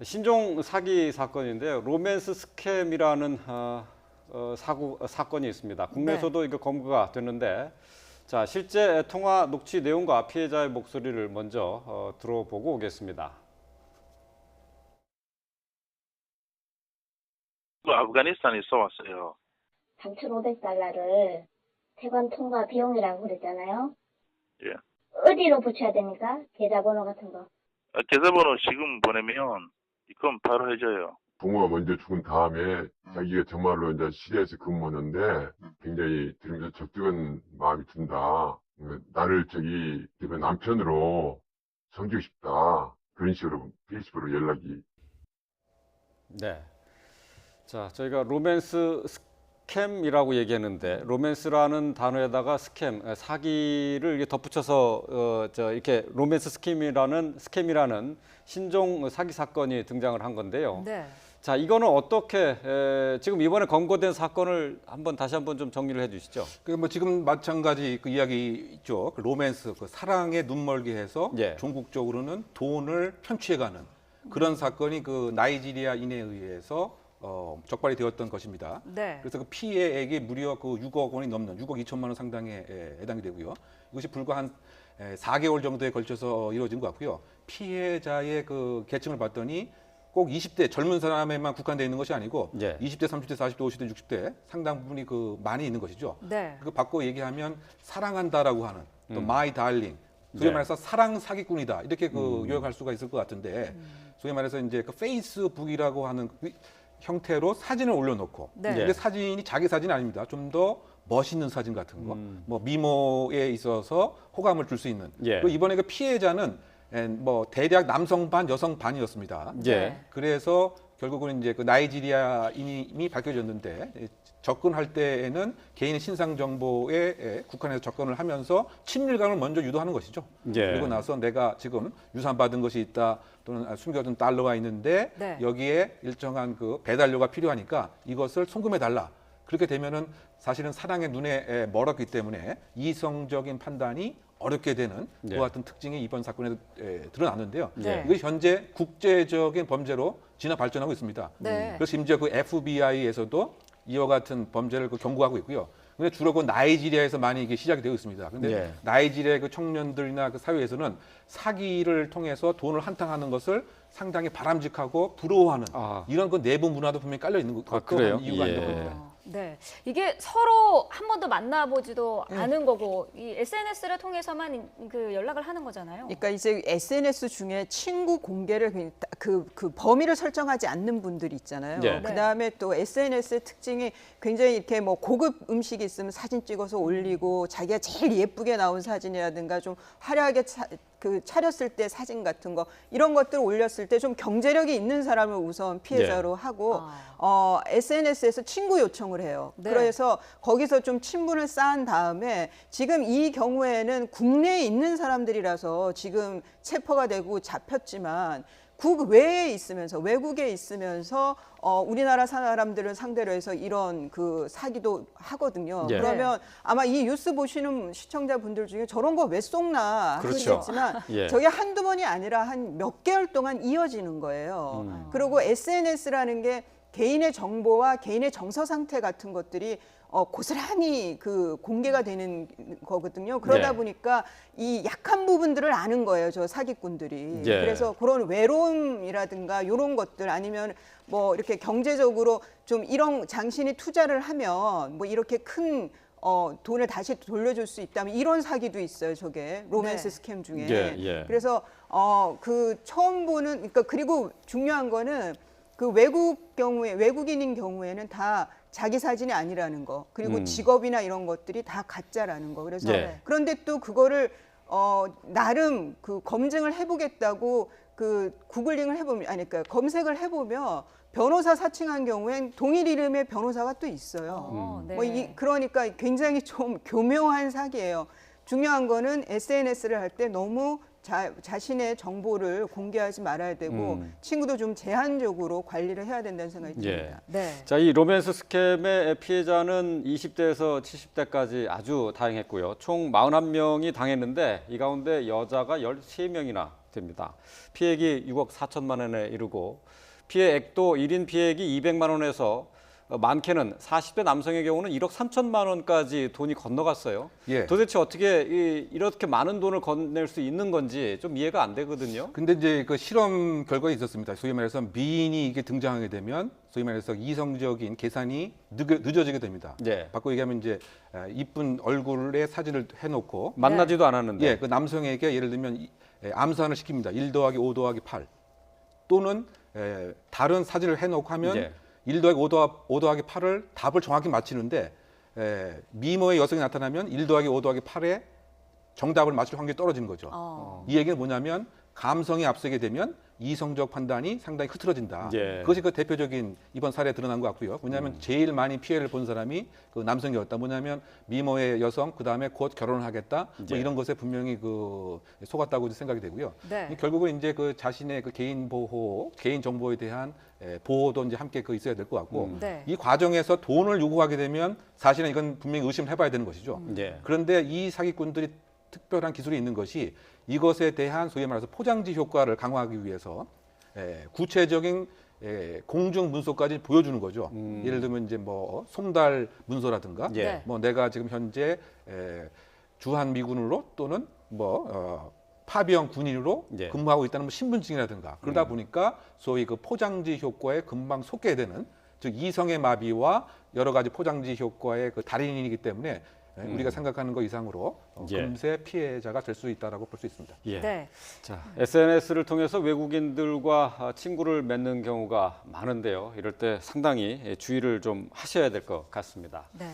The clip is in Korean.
신종 사기 사건인데요. 로맨스 스캠이라는 사건이 있습니다. 국내에서도 이거 검거가 됐는데, 자, 실제 통화 녹취 내용과 피해자의 목소리를 먼저 들어보고 오겠습니다. 아프가니스탄에서 왔어요. 3,500달러를 세관 통과 비용이라고 그랬잖아요. 예. 어디로 붙여야 됩니까? 계좌번호 같은 거. 계좌번호 지금 보내면 그럼 바로 해줘요. 부모가 먼저 죽은 다음에 자기가 정말로 이제 시리아에서 근무하는데 굉장히 들으면서 적적한 마음이 든다. 나를 남편으로 섬기고 싶다. 그런 식으로 페이스북으로 연락이. 네. 자, 저희가 로맨스 스캠이라고 얘기했는데, 로맨스라는 단어에다가 스캠, 사기를 이렇게 덧붙여서 이렇게 로맨스 스캠이라는 신종 사기 사건이 등장을 한 건데요. 네. 자, 이거는 어떻게 지금 이번에 검거된 사건을 다시 한번 좀 정리를 해주시죠. 뭐 지금 마찬가지 그 이야기 있죠. 그 로맨스, 그 사랑에 눈멀게 해서 예. 종국적으로는 돈을 편취해가는 그런 사건이 그 나이지리아인에 의해서 적발이 되었던 것입니다. 네. 그래서 그 피해액이 무려 그 6억 원이 넘는 6억 2천만 원 상당에 해당이 되고요. 이것이 불과 한 4개월 정도에 걸쳐서 이루어진 것 같고요. 피해자의 그 계층을 봤더니 꼭 20대 젊은 사람에만 국한되어 있는 것이 아니고 예. 20대, 30대, 40대, 50대, 60대 상당 부분이 그 많이 있는 것이죠. 네. 그 바꿔 얘기하면 사랑한다라고 하는 또 마이 달링, 소위 네. 말해서 사랑 사기꾼이다 이렇게 그 요약할 수가 있을 것 같은데 소위 말해서 이제 그 페이스북이라고 하는 그 형태로 사진을 올려놓고 네. 근데 사진이 자기 사진이 아닙니다. 좀 더 멋있는 사진 같은 거, 뭐 미모에 있어서 호감을 줄 수 있는. 예. 그리고 이번에 그 피해자는 뭐 대략 남성 반, 여성 반이었습니다. 예. 그래서 결국은 이제 그 나이지리아인이 밝혀졌는데 접근할 때에는 개인의 신상 정보에 국한해서 접근을 하면서 친밀감을 먼저 유도하는 것이죠. 예. 그리고 나서 내가 지금 유산받은 것이 있다 또는 숨겨둔 달러가 있는데 네. 여기에 일정한 그 배달료가 필요하니까 이것을 송금해 달라. 그렇게 되면은 사실은 사랑의 눈에 멀었기 때문에 이성적인 판단이 어렵게 되는 네. 그와 같은 특징이 이번 사건에 드러났는데요. 네. 이것이 현재 국제적인 범죄로 진화 발전하고 있습니다. 네. 그래서 심지어 그 FBI에서도 이와 같은 범죄를 경고하고 있고요. 근데 주로 그 나이지리아에서 많이 이게 시작이 되고 있습니다. 근데 예. 나이지리아의 그 청년들이나 그 사회에서는 사기를 통해서 돈을 한탕하는 것을 상당히 바람직하고 부러워하는 이런 그 내부 문화도 분명히 깔려 있는 것도 그래요? 한 이유가 예. 있는 겁니다. 네, 이게 서로 한 번도 만나보지도 않은 거고 이 SNS를 통해서만 그 연락을 하는 거잖아요. 그러니까 이제 SNS 중에 친구 공개를 그 범위를 설정하지 않는 분들이 있잖아요. 네. 그 다음에 또 SNS의 특징이 굉장히 이렇게 뭐 고급 음식이 있으면 사진 찍어서 올리고 자기가 제일 예쁘게 나온 사진이라든가 좀 화려하게 차렸을 때 사진 같은 거 이런 것들 올렸을 때 좀 경제력이 있는 사람을 우선 피해자로 하고 SNS에서 친구 요청을 해요. 네. 그래서 거기서 좀 친분을 쌓은 다음에 지금 이 경우에는 국내에 있는 사람들이라서 지금 체포가 되고 잡혔지만 국외에 있으면서 외국에 있으면서 우리나라 사람들을 상대로 해서 이런 그 사기도 하거든요. 예. 그러면 아마 이 뉴스 보시는 시청자분들 중에 저런 거 왜 쏙나 그렇죠. 하시겠지만 예. 저게 한두 번이 아니라 한 몇 개월 동안 이어지는 거예요. 그리고 SNS라는 게 개인의 정보와 개인의 정서 상태 같은 것들이 고스란히 그 공개가 되는 거거든요. 그러다 네. 보니까 이 약한 부분들을 아는 거예요, 저 사기꾼들이. 예. 그래서 그런 외로움이라든가 이런 것들 아니면 뭐 이렇게 경제적으로 좀 이런 장신이 투자를 하면 뭐 이렇게 큰 돈을 다시 돌려줄 수 있다면 이런 사기도 있어요, 저게 로맨스 네. 스캠 중에. 예, 예. 그래서 그 처음 보는 그러니까 그리고 중요한 거는 그 외국인인 경우에는 다 자기 사진이 아니라는 거 그리고 직업이나 이런 것들이 다 가짜라는 거. 그래서 예. 그런데 또 그거를 나름 그 검증을 해보겠다고 그 구글링을 해보면 아니 그러니까 검색을 해보면 변호사 사칭한 경우엔 동일 이름의 변호사가 또 있어요. 네. 그러니까 굉장히 좀 교묘한 사기예요. 중요한 거는 SNS를 할 때 너무 자신의 정보를 공개하지 말아야 되고 친구도 좀 제한적으로 관리를 해야 된다는 생각이 듭니다. 네. 자, 이 로맨스 스캠의 피해자는 20대에서 70대까지 아주 다양했고요. 총 41명이 당했는데 이 가운데 여자가 13명이나 됩니다. 피해액이 6억 4천만 원에 이르고 피해액도 1인 피해액이 200만 원에서 많게는 40대 남성의 경우는 1억 3천만 원까지 돈이 건너갔어요. 예. 도대체 어떻게 이렇게 많은 돈을 건넬 수 있는 건지 좀 이해가 안 되거든요. 근데 이제 그 실험 결과가 있었습니다. 소위 말해서 미인이 이게 등장하게 되면 소위 말해서 이성적인 계산이 늦어지게 됩니다. 예. 바꿔 얘기하면 이제 이쁜 얼굴에 사진을 해놓고 만나지도 않았는데. 그 남성에게 예를 들면 암산을 시킵니다. 1 더하기 5 더하기 8 또는 다른 사진을 해놓고 하면 예. 1 더하기 5 더하기 8을 답을 정확히 맞히는데 미모의 여성이 나타나면 1 더하기 5 더하기 8에 정답을 맞출 확률이 떨어지는 거죠. 이 얘기는 뭐냐면 감성이 앞서게 되면 이성적 판단이 상당히 흐트러진다. 예. 그것이 그 대표적인 이번 사례에 드러난 것 같고요. 뭐냐면 제일 많이 피해를 본 사람이 그 남성이었다. 뭐냐면 미모의 여성, 그 다음에 곧 결혼을 하겠다. 뭐 예. 이런 것에 분명히 그 속았다고 생각이 되고요. 네. 결국은 이제 그 자신의 그 개인 보호, 개인 정보에 대한 보호도 이제 함께 그 있어야 될 것 같고 네. 이 과정에서 돈을 요구하게 되면 사실은 이건 분명히 의심을 해봐야 되는 것이죠. 예. 그런데 이 사기꾼들이 특별한 기술이 있는 것이 이것에 대한 소위 말해서 포장지 효과를 강화하기 위해서 구체적인 공중 문서까지 보여주는 거죠. 예를 들면 이제 뭐 솜달 문서라든가, 예. 네. 뭐 내가 지금 현재 주한 미군으로 또는 뭐 파병 군인으로 예. 근무하고 있다는 뭐 신분증이라든가 그러다 보니까 소위 그 포장지 효과에 금방 속게 되는 즉 이성의 마비와 여러 가지 포장지 효과의 그 달인이기 때문에 우리가 생각하는 것 이상으로 예. 금세 피해자가 될 수 있다라고 볼 수 있습니다. 예. 네. 자, SNS를 통해서 외국인들과 친구를 맺는 경우가 많은데요. 이럴 때 상당히 주의를 좀 하셔야 될 것 같습니다. 네.